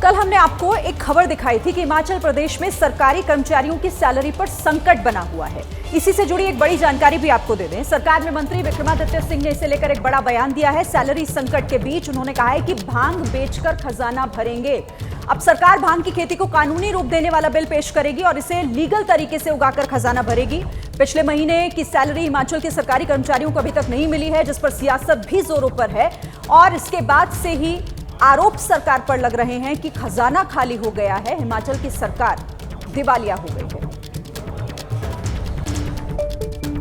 कल हमने आपको एक खबर दिखाई थी कि हिमाचल प्रदेश में सरकारी कर्मचारियों की सैलरी पर संकट बना हुआ है। इसी से जुड़ी एक बड़ी जानकारी भी आपको दे दें। सरकार में मंत्री विक्रमादित्य सिंह ने इसे लेकर एक बड़ा बयान दिया है। सैलरी संकट के बीच उन्होंने कहा है कि भांग बेचकर खजाना भरेंगे। अब सरकार भांग की खेती को कानूनी रूप देने वाला बिल पेश करेगी और इसे लीगल तरीके से उगाकर खजाना भरेगी। पिछले महीने की सैलरी हिमाचल के सरकारी कर्मचारियों को अभी तक नहीं मिली है, जिस पर सियासत भी जोरों पर है और इसके बाद से ही आरोप सरकार पर लग रहे हैं कि खजाना खाली हो गया है, हिमाचल की सरकार दिवालिया हो गई है।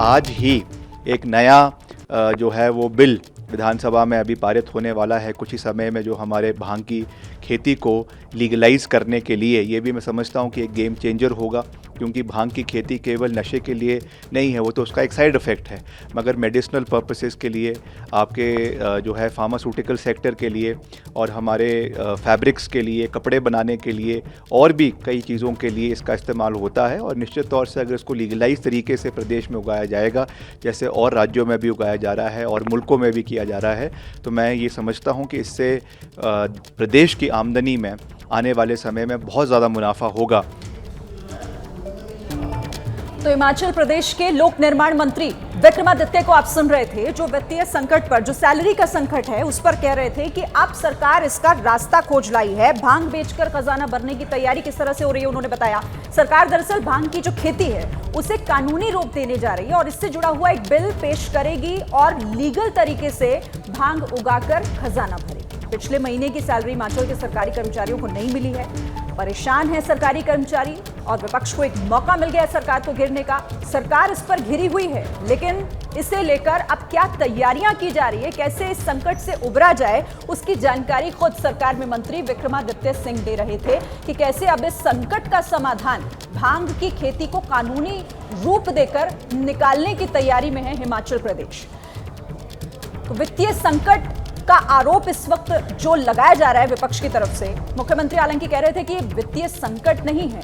आज ही एक नया जो है वो बिल विधानसभा में अभी पारित होने वाला है कुछ ही समय में, जो हमारे भांग की खेती को लीगलाइज करने के लिए, ये भी मैं समझता हूँ कि एक गेम चेंजर होगा, क्योंकि भांग की खेती केवल नशे के लिए नहीं है, वो तो उसका एक साइड इफ़ेक्ट है, मगर मेडिसिनल पर्पसेस के लिए, आपके जो है फार्मास्यूटिकल सेक्टर के लिए और हमारे फैब्रिक्स के लिए, कपड़े बनाने के लिए और भी कई चीज़ों के लिए इसका इस्तेमाल होता है। और निश्चित तौर से अगर इसको लीगलाइज तरीके से प्रदेश में उगाया जाएगा, जैसे और राज्यों में भी उगाया जा रहा है और मुल्कों में भी किया जा रहा है, तो मैं ये समझता हूँ कि इससे प्रदेश की आमदनी में आने वाले समय में बहुत ज़्यादा मुनाफा होगा। तो हिमाचल प्रदेश के लोक निर्माण मंत्री विक्रमादित्य को आप सुन रहे थे, जो वित्तीय संकट पर, जो सैलरी का संकट है उस पर कह रहे थे कि अब सरकार इसका रास्ता खोज लाई है। भांग बेचकर खजाना भरने की तैयारी किस तरह से हो रही है उन्होंने बताया। सरकार दरअसल भांग की जो खेती है उसे कानूनी रूप देने जा रही है और इससे जुड़ा हुआ एक बिल पेश करेगी और लीगल तरीके से भांग उगाकर खजाना भरेगी। पिछले महीने की सैलरी हिमाचल के सरकारी कर्मचारियों को नहीं मिली है। परेशान है सरकारी कर्मचारी और विपक्ष को एक मौका मिल गया सरकार को गिरने का। सरकार इस पर घिरी हुई है, लेकिन इसे लेकर अब क्या तैयारियां की जा रही है, कैसे इस संकट से उबरा जाए, उसकी जानकारी खुद सरकार में मंत्री विक्रमादित्य सिंह दे रहे थे कि कैसे अब इस संकट का समाधान भांग की खेती को कानूनी रूप देकर निकालने की तैयारी में है हिमाचल प्रदेश। तो वित्तीय संकट का आरोप इस वक्त जो लगाया जा रहा है विपक्ष की तरफ से, मुख्यमंत्री हालांकि कह रहे थे कि वित्तीय संकट नहीं है,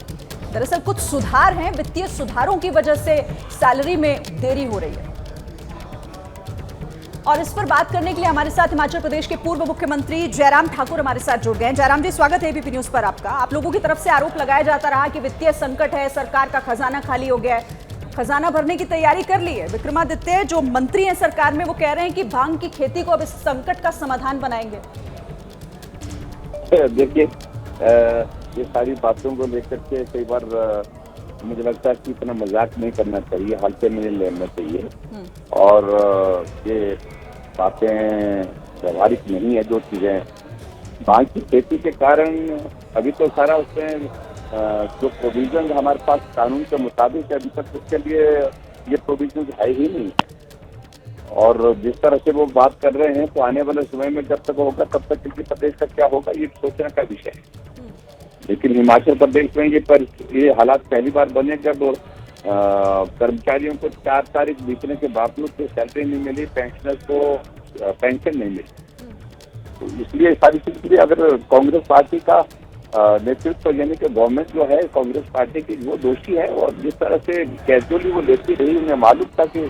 दरअसल कुछ सुधार हैं, वित्तीय सुधारों की वजह से सैलरी में देरी हो रही है। और इस पर बात करने के लिए हमारे साथ हिमाचल प्रदेश के पूर्व मुख्यमंत्री जयराम ठाकुर हमारे साथ जुड़ गए हैं। जयराम जी, स्वागत है एबीपी न्यूज पर आपका। आप लोगों की तरफ से आरोप लगाया जाता रहा कि वित्तीय संकट है, सरकार का खजाना खाली हो गया है, खजाना भरने की तैयारी कर ली है। विक्रमादित्य जो मंत्री हैं सरकार में, वो कह रहे हैं कि भांग की खेती को अब इस संकट का समाधान बनाएंगे। देखिए, ये सारी बातों को लेकर के कई बार मुझे लगता है कि इतना मजाक नहीं करना चाहिए, हल्के में नहीं लेना चाहिए और ये बातें व्यवहारिक नहीं है। जो चीजें भांग की खेती के कारण अभी तो सारा उसमें जो प्रोविजन हमारे पास कानून के मुताबिक है, अभी तक उसके लिए ये प्रोविजन है ही नहीं। और जिस तरह से वो बात कर रहे हैं, तो आने वाले समय में जब तक होगा तब तक किसी प्रदेश का क्या होगा ये सोचने का विषय है। लेकिन हिमाचल प्रदेश में ये हालात पहली बार बने जब कर्मचारियों को 4 तारीख बीतने के बावजूद तो सैलरी नहीं मिली, पेंशनर्स को पेंशन नहीं मिली। तो इसलिए सारी चीजें, अगर कांग्रेस पार्टी का नेतृत्व यानी कि गवर्नमेंट जो है कांग्रेस पार्टी की, वो दोषी है और जिस तरह से कैजुअली वो लेती रही, उन्हें मालूम था कि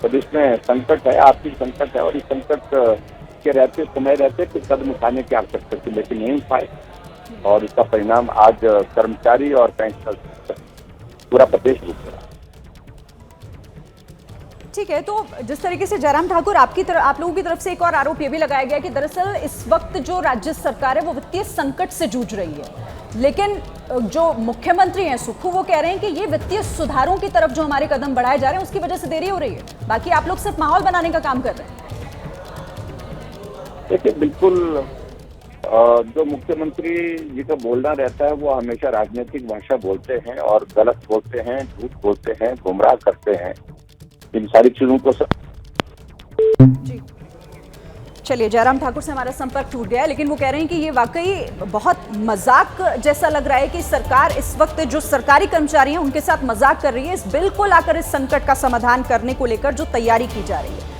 प्रदेश में संकट है, आर्थिक संकट है और इस संकट के रहते समय रहते कुछ कदम उठाने की आवश्यकता थी, लेकिन नहीं उठाए और इसका परिणाम आज कर्मचारी और पेंशनर पूरा प्रदेश भुगत रहा है। ठीक है, तो जिस तरीके से जयराम ठाकुर आप लोगों की तरफ से एक और आरोप ये भी लगाया गया कि दरअसल इस वक्त जो राज्य सरकार है वो वित्तीय संकट से जूझ रही है, लेकिन जो मुख्यमंत्री हैं सुक्खू, वो कह रहे हैं कि ये वित्तीय सुधारों की तरफ जो हमारे कदम बढ़ाए जा रहे हैं उसकी वजह से देरी हो रही है, बाकी आप लोग सिर्फ माहौल बनाने का काम कर रहे हैं। देखिए, बिल्कुल जो मुख्यमंत्री जी का बोलना रहता है वो हमेशा राजनीतिक भाषा बोलते हैं और गलत बोलते हैं, झूठ बोलते हैं, गुमराह करते हैं। इन सारी चीजों को जी चलिए, जयराम ठाकुर से हमारा संपर्क टूट गया, लेकिन वो कह रहे हैं कि ये वाकई बहुत मजाक जैसा लग रहा है कि सरकार इस वक्त जो सरकारी कर्मचारी हैं उनके साथ मजाक कर रही है। इस बिल को लाकर इस संकट का समाधान करने को लेकर जो तैयारी की जा रही है।